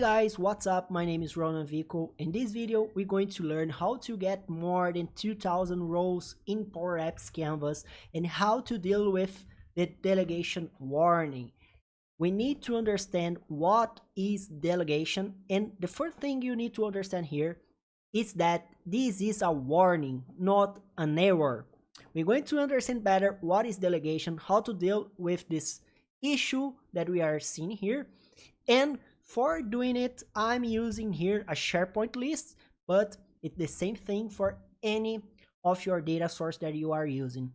Hey guys, what's up? My name is Ronan Vico. In this video, we're going to learn how to get more than 2000 rows in Power Apps Canvas and how to deal with the delegation warning. We need to understand what is delegation, and the first thing you need to understand here is that this is a warning, not an error. We're going to understand better what is delegation, how to deal with this issue that we are seeing here, and for doing it, I'm using here a SharePoint list, but it's the same thing for any of your data source that you are using.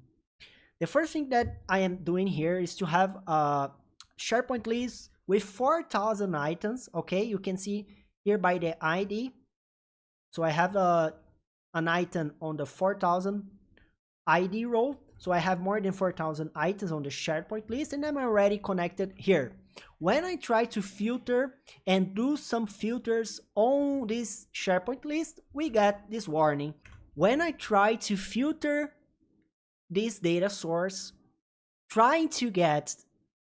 The first thing that I am doing here is to have a SharePoint list with 4,000 items. Okay, you can see here by the ID. So I have an item on the 4,000 ID row. So I have more than 4,000 items on the SharePoint list, and I'm already connected here. When I try to filter and do some filters on this SharePoint list, we get this warning. When I try to filter this data source, trying to get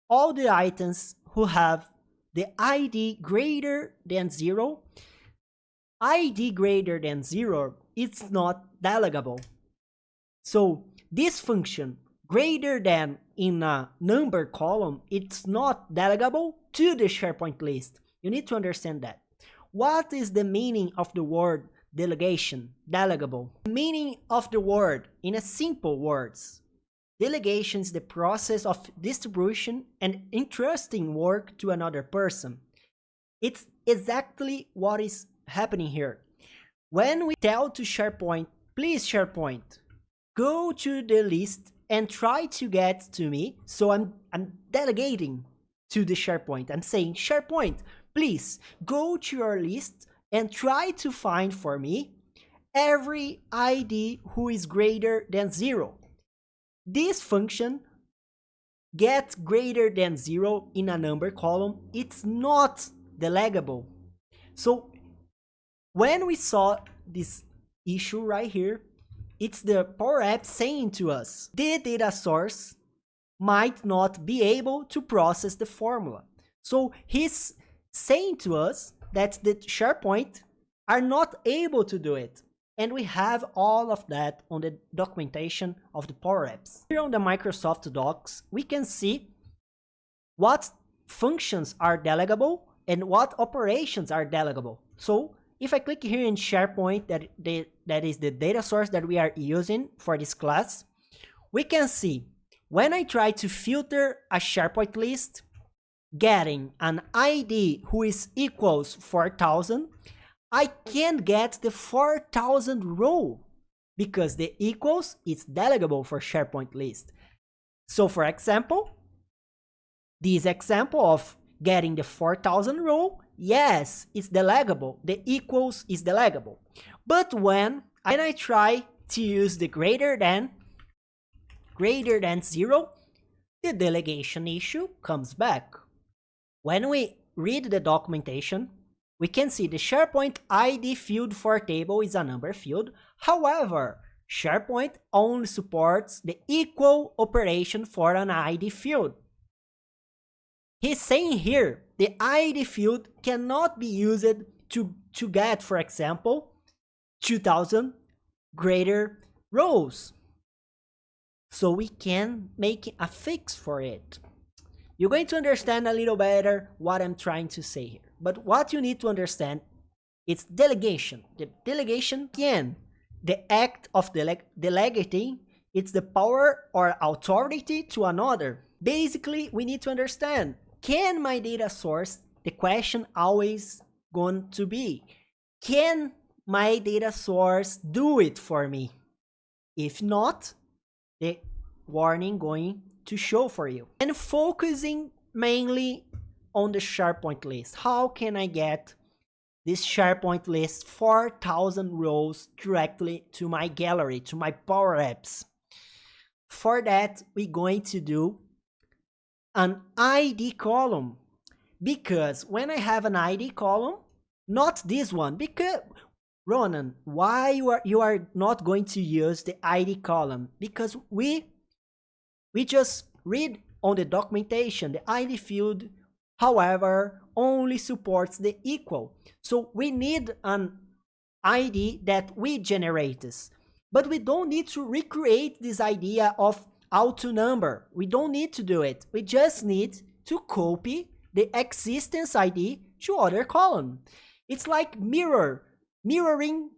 all the items who have the ID greater than 0, ID greater than 0, it's not delegable. So this function greater than in a number column, it's not delegable to the SharePoint list. You need to understand that. What is the meaning of the word delegation, delegable? The meaning of the word in a simple words. Delegation is the process of distribution and entrusting work to another person. It's exactly what is happening here. When we tell to SharePoint, please SharePoint, go to the list and try to get to me. So I'm delegating to the SharePoint. I'm saying, SharePoint, please go to your list and try to find for me every ID who is greater than 0. This function, get greater than 0 in a number column, it's not delegable. So when we saw this issue right here, it's the Power App saying to us, the data source might not be able to process the formula. So he's saying to us that the SharePoint are not able to do it. And we have all of that on the documentation of the Power Apps. Here on the Microsoft Docs, we can see what functions are delegable and what operations are delegable. So if I click here in SharePoint, that is the data source that we are using for this class, we can see when I try to filter a SharePoint list, getting an ID who is equals 4,000, I can't get the 4,000 row because the equals is delegable for SharePoint list. So for example, this example of getting the 4,000 row, yes, it's delegable. The equals is delegable. But when I try to use the greater than 0, the delegation issue comes back. When we read the documentation, we can see the SharePoint ID field for table is a number field. However, SharePoint only supports the equal operation for an ID field. He's saying here, the ID field cannot be used to get, for example, 2000 greater rows. So we can make a fix for it. You're going to understand a little better what I'm trying to say here. But what you need to understand is delegation. The delegation can, the act of delegating, it's the power or authority to another. Basically, we need to understand, can my data source, the question always going to be, can my data source do it for me? If not, the warning going to show for you. And focusing mainly on the SharePoint list. How can I get this SharePoint list 4,000 rows directly to my gallery, to my Power Apps? For that, we're going to do an ID column, because when I have an ID column, not this one, because Ronan, why you are not going to use the ID column? Because we just read on the documentation, the ID field however, only supports the equal. So we need an ID that we generate this. But we don't need to recreate this idea of autonumber. We don't need to do it. We just need to copy the existence ID to other column. It's like mirroring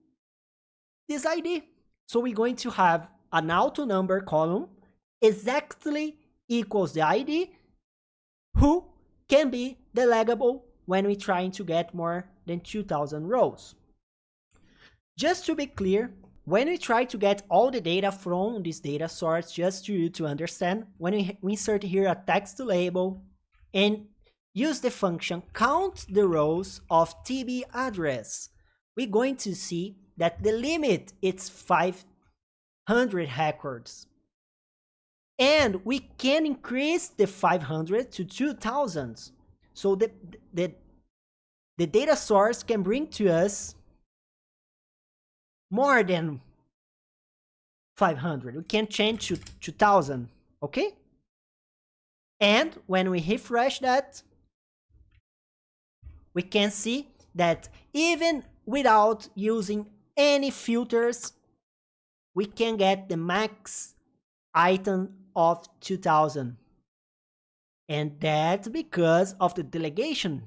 this ID. So we're going to have an autonumber column exactly equals the ID who can be delegable when we're trying to get more than 2000 rows. Just to be clear, when we try to get all the data from this data source, just to understand, when we insert here a text label and use the function count the rows of TB address, we're going to see that the limit is 500 records. And we can increase the 500 to 2000. So the data source can bring to us more than 500. We can change to 2000, okay? And when we refresh that, we can see that even without using any filters, we can get the max item of 2000. And that's because of the delegation.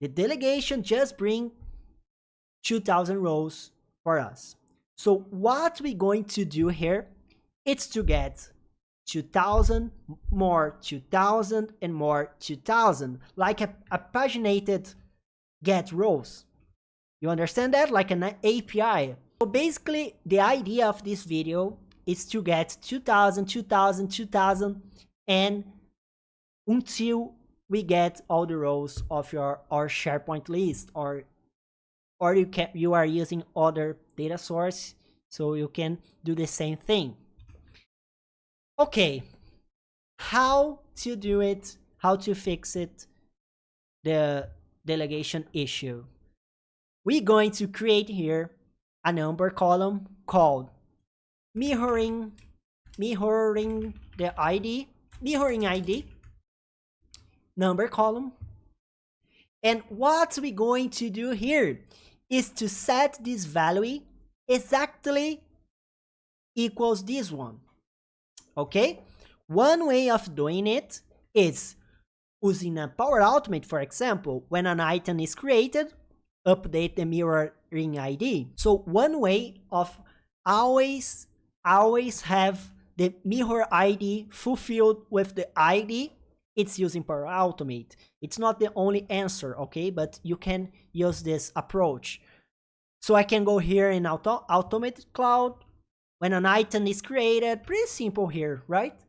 The delegation just brings 2000 rows for us. So what we're going to do here is to get 2000 more 2000 and more 2000, like a paginated get rows. You understand that? Like an API. So basically the idea of this video is to get 2000, 2000, 2000, and until we get all the rows of our SharePoint list, or you are using other data source, so you can do the same thing. Okay, how to do it, how to fix it, the delegation issue. We're going to create here a number column called mirroring the ID, mirroring ID number column. And what we're going to do here is to set this value exactly equals this one. Okay? One way of doing it is using a Power Automate, for example. When an item is created, update the mirroring ID. So one way of always have the mirror ID fulfilled with the ID, it's using Power Automate. It's not the only answer, okay? But you can use this approach. So I can go here in Automate Cloud. When an item is created, pretty simple here, right?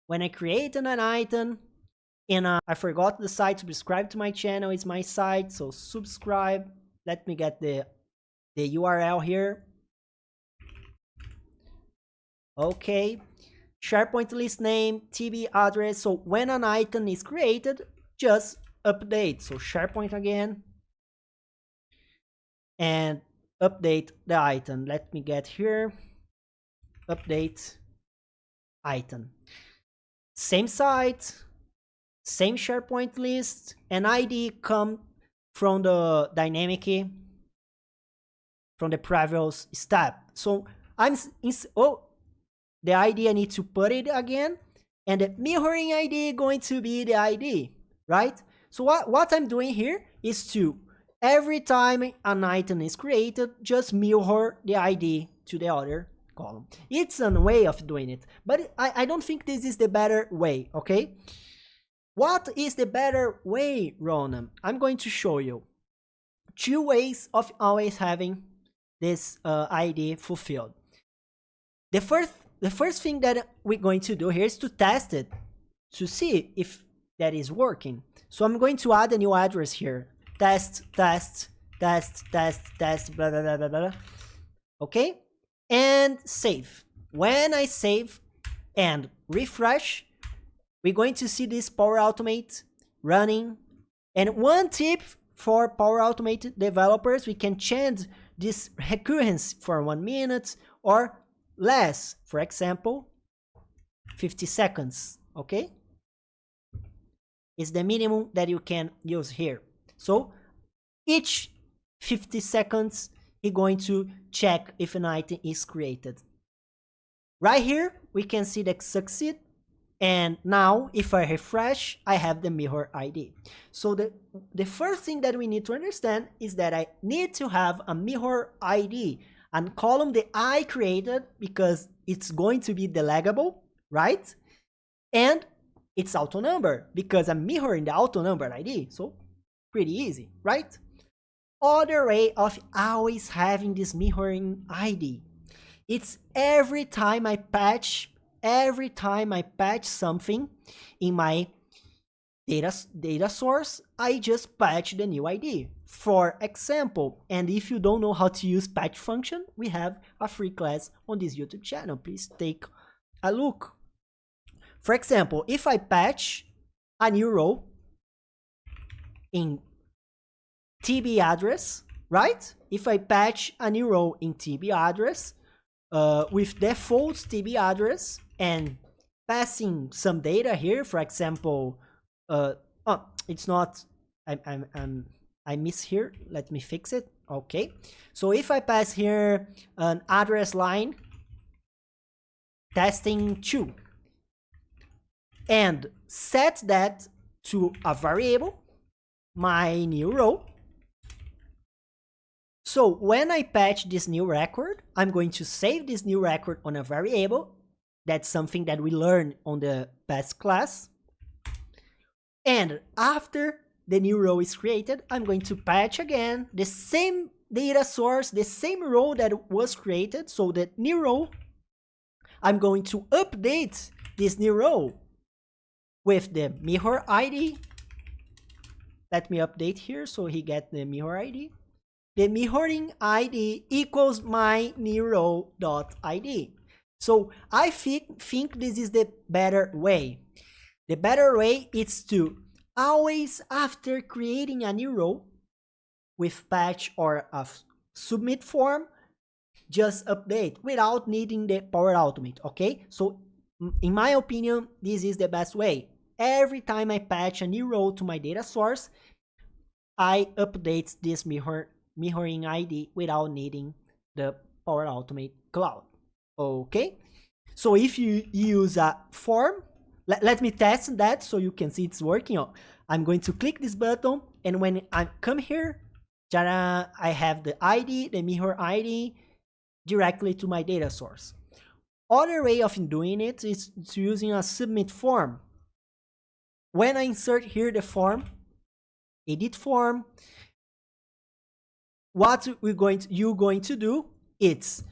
When I create an item, and I forgot the site, subscribe to my channel is my site, so subscribe. Let me get the URL here. Okay, SharePoint list name, TB address. So when an item is created, just update. So SharePoint again, and update the item. Let me get here, update item. Same site, same SharePoint list, and ID come from the dynamic, from the previous step. So the ID I need to put it again, and the mirroring ID going to be the ID, right? So what I'm doing here is to, every time an item is created, just mirror the ID to the other column. It's a way of doing it, but I don't think this is the better way, okay? What is the better way, Ronan? I'm going to show you two ways of always having this ID fulfilled. The first thing that we're going to do here is to test it, to see if that is working. So I'm going to add a new address here. Test, blah, blah, blah, blah, blah. Okay? And save. When I save and refresh, we're going to see this Power Automate running. And one tip for Power Automate developers, we can change this recurrence for 1 minute or less, for example, 50 seconds, okay? is the minimum that you can use here. So each 50 seconds, you're going to check if an item is created. Right here, we can see that succeed. And now if I refresh, I have the mirror ID. So the first thing that we need to understand is that I need to have a mirror ID, a column that I created because it's going to be delegable, right? And it's autonumber because I'm mirroring the autonumber ID. So pretty easy, right? Other way of always having this mirroring ID, it's every time I patch something in my data source, I just patch the new ID. For example, and if you don't know how to use patch function, we have a free class on this YouTube channel. Please take a look. For example, if I patch a new row in TB address, right? If I patch a new row in TB address with default TB address and passing some data here, for example, it's not, I miss here. Let me fix it. Okay. So if I pass here an address line testing 2 and set that to a variable, my new row. So when I patch this new record, I'm going to save this new record on a variable. That's something that we learned on the past class. And after the new row is created, I'm going to patch again the same data source, the same row that was created. So the new row, I'm going to update this new row with the mirror ID. Let me update here so he get the mirror ID. The mirroring ID equals my new row.id. So I think this is the better way. The better way is to always, after creating a new row with patch or a submit form, just update without needing the Power Automate, okay? So in my opinion, this is the best way. Every time I patch a new row to my data source, I update this mirroring ID without needing the Power Automate cloud. Okay, so if you use a form, let me test that so you can see it's working. I'm going to click this button, and when I come here, I have the ID, the mirror ID, directly to my data source. Other way of doing it is using a submit form. When I insert here the form, edit form, what you're going to do, it's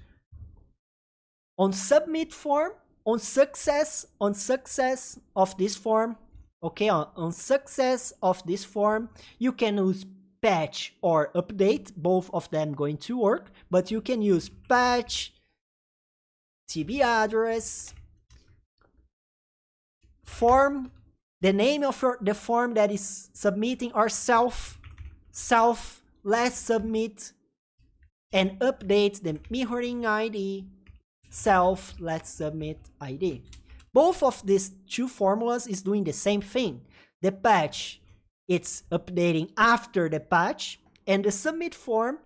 on submit form, on success of this form, okay, on success of this form, you can use patch or update, both of them going to work, but you can use patch, TB address, form, the name of the form that is submitting, or self, let's submit, and update the mirroring ID, self, let's submit ID. Both of these two formulas is doing the same thing. The patch, it's updating after the patch, and the submit form,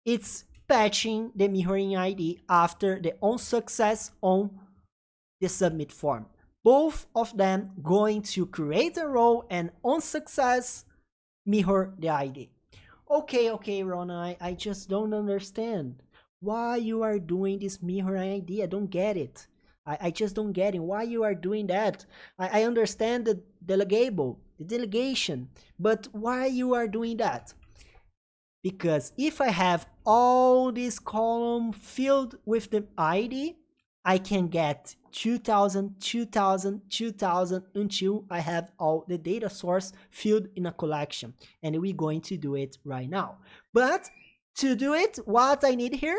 it's patching the mirroring ID after the on success on the submit form. Both of them going to create a row and on success mirror the ID. Okay, Rona, I just don't understand why you are doing this mirror ID. I don't get it. I just don't get it. Why you are doing that? I understand the delegation, but why you are doing that? Because if I have all this column filled with the ID, I can get 2000, 2000, 2000 until I have all the data source filled in a collection. And we're going to do it right now. But to do it, what I need here,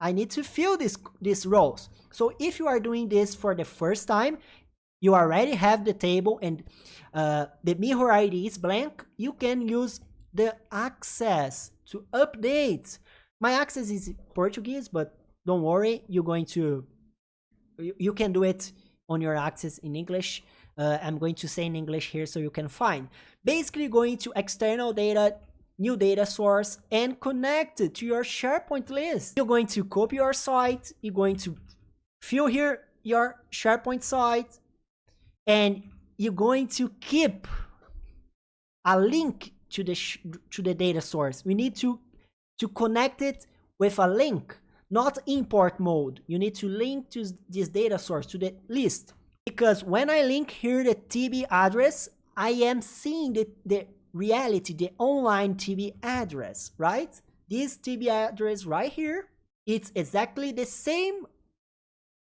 I need to fill these rows. So if you are doing this for the first time, you already have the table and the mirror ID is blank, you can use the access to update. My access is Portuguese, but don't worry, you can do it on your access in English. I'm going to say in English here so you can find. Basically going to external data, new data source, and connect it to your SharePoint list. You're going to copy your site, you're going to fill here your SharePoint site, and you're going to keep a link to the data source. We need to connect it with a link, not import mode. You need to link to this data source, to the list. Because when I link here the TB address, I am seeing the reality, the online TB address, right? This TB address right here, it's exactly the same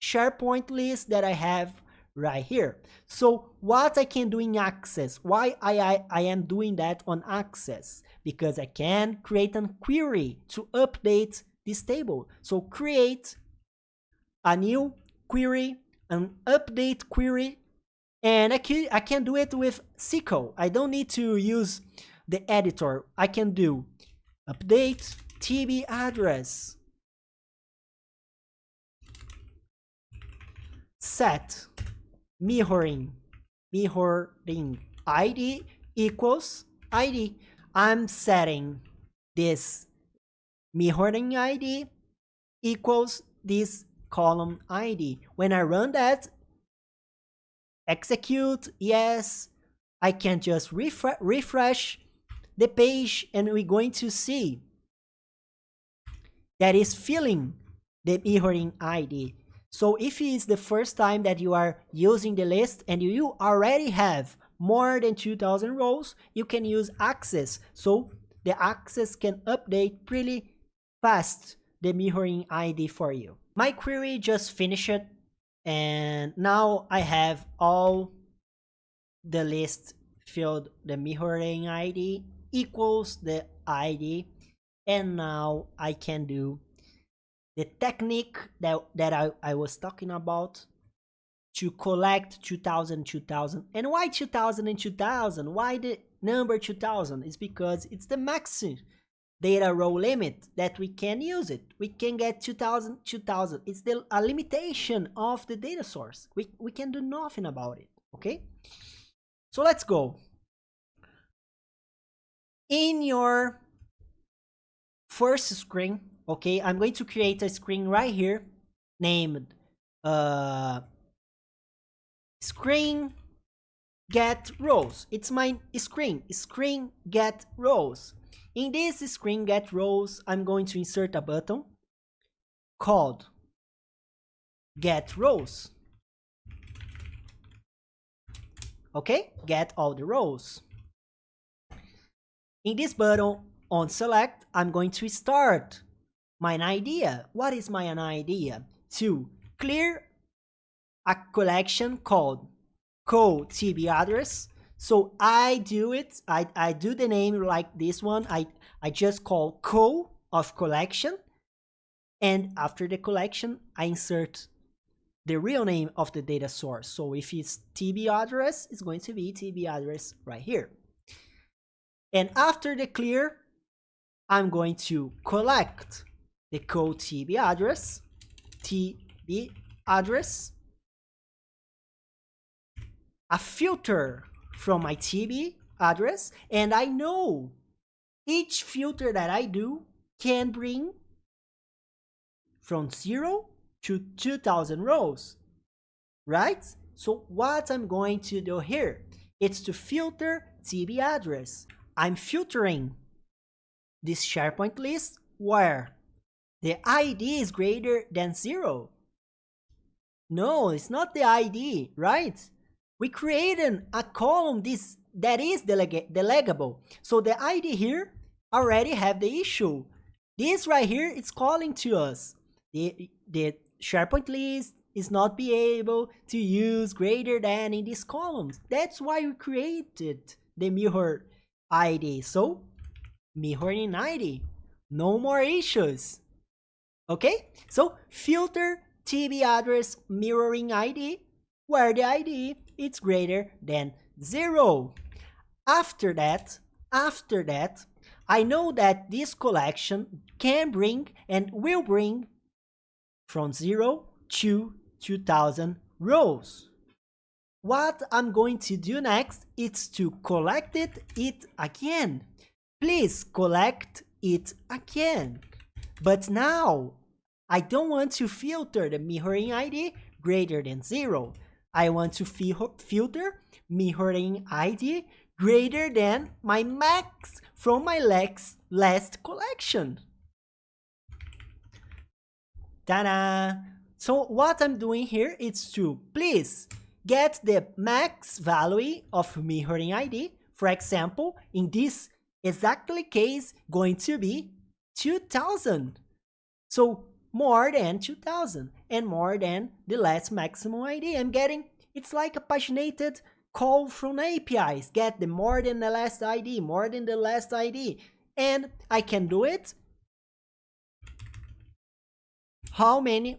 SharePoint list that I have right here. So what I can do in Access, why I am doing that on Access? Because I can create a query to update this table. So create a new query, an update query, and I can do it with SQL. I don't need to use the editor. I can do update TB address, set mirroring ID equals ID. I'm setting this mirroring ID equals this column ID. When I run that, execute, yes, I can just refresh the page, and we're going to see that is filling the mirroring ID. So if it's the first time that you are using the list and you already have more than 2,000 rows, you can use Access. So the Access can update pretty fast the mirroring ID for you. My query just finished, and now I have all the list filled. The mirroring ID equals the ID, and now I can do the technique that I was talking about to collect 2000. And why 2000 and 2000? Why the number 2000? It's because it's the maximum data row limit that we can use it. We can get 2000. It's a limitation of the data source. We can do nothing about it, okay? So let's go. In your first screen, okay, I'm going to create a screen right here named screen get rows. It's my screen get rows. In this screen get rows, I'm going to insert a button called get rows. Okay, get all the rows. In this button on select, I'm going to start my idea. What is my idea? To clear a collection called co-TB address. So I do it, I do the name like this one. I just call co of collection, and after the collection I insert the real name of the data source. So if it's TB address, it's going to be TB address right here. And after the clear, I'm going to collect the co-TB address, a filter from my TB address, and I know each filter that I do can bring from 0 to 2000 rows, right? So what I'm going to do here, it's to filter TB address. I'm filtering this SharePoint list where the ID is greater than 0. No, it's not the ID, right? We created a column that is delegable. So the ID here already have the issue. This right here is calling to us. The SharePoint list is not be able to use greater than in these columns. That's why we created the mirror ID. So mirroring ID, no more issues. Okay, so filter TB address mirroring ID where the ID is greater than 0. After that, I know that this collection can bring and will bring from 0 to 2000 rows. what I'm going to do next is to collect it again. Please collect it again. But now I don't want to filter the mirroring ID greater than 0. I want to filter mirroring ID greater than my max from my last collection. Ta-da! So what I'm doing here is to please get the max value of mirroring ID. For example, in this exactly case, going to be 2000. So more than 2000 and more than the last maximum ID. I'm getting, it's like a paginated call from APIs. Get the more than the last ID, more than the last ID. And I can do it how many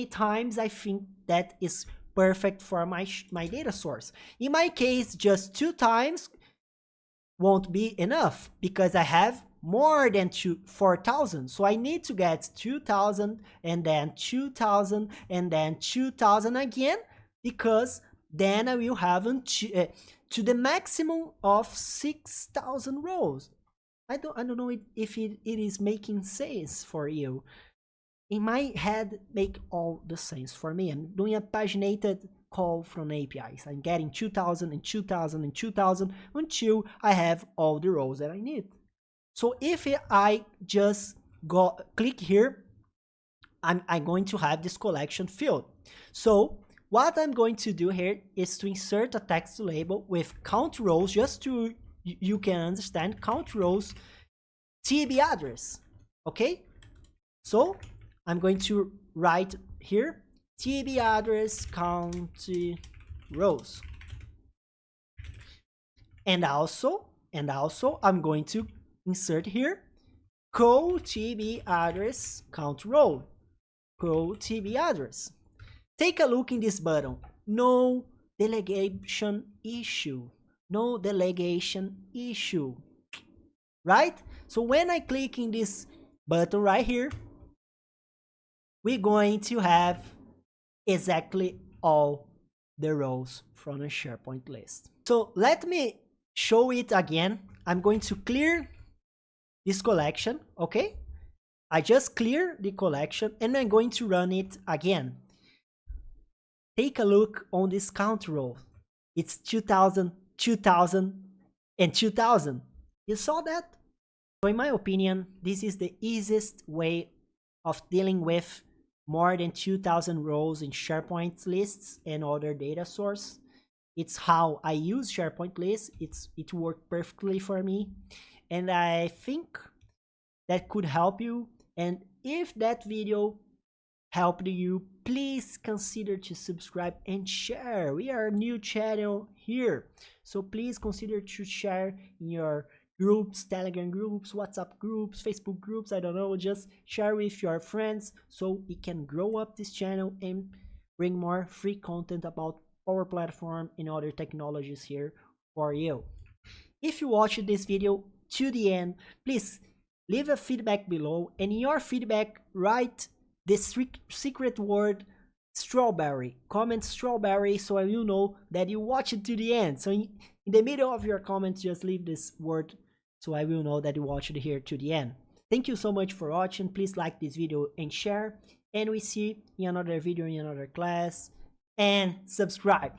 times I think that is perfect for my data source. In my case, just 2 times won't be enough because I have more than 4,000. So I need to get 2,000 and then 2,000 and then 2,000 again, because then I will have to the maximum of 6,000 rows. I don't know if it is making sense for you. In my head, make all the sense for me. I'm doing a paginated call from APIs. I'm getting 2,000 and 2,000 and 2,000 until I have all the rows that I need. So if I just click here, I'm going to have this collection filled. So what I'm going to do here is to insert a text label with count rows, just to you can understand count rows TB address. Okay, so I'm going to write here TB address count rows, and also I'm going to insert here co TB address count row, co TB address. Take a look in this button. No delegation issue. No delegation issue. Right? So when I click in this button right here, we're going to have exactly all the rows from a SharePoint list. So let me show it again. I'm going to clear this collection, okay? I just clear the collection and I'm going to run it again. Take a look on this count row. It's 2000, 2000, and 2000. You saw that? So in my opinion, this is the easiest way of dealing with more than 2,000 rows in SharePoint lists and other data source. It's how I use SharePoint lists. It worked perfectly for me, and I think that could help you. And if that video helped you, please consider to subscribe and share. We are a new channel here, so please consider to share in your groups, Telegram groups, WhatsApp groups, Facebook groups, I don't know, just share with your friends so we can grow up this channel and bring more free content about our platform and other technologies here for you. If you watched this video to the end, please leave a feedback below, and in your feedback, write the secret word strawberry. Comment strawberry so I will know that you watched it to the end. So in the middle of your comments, just leave this word so I will know that you watched it here to the end. Thank you so much for watching. Please like this video and share. And we see in another video in another class. And subscribe.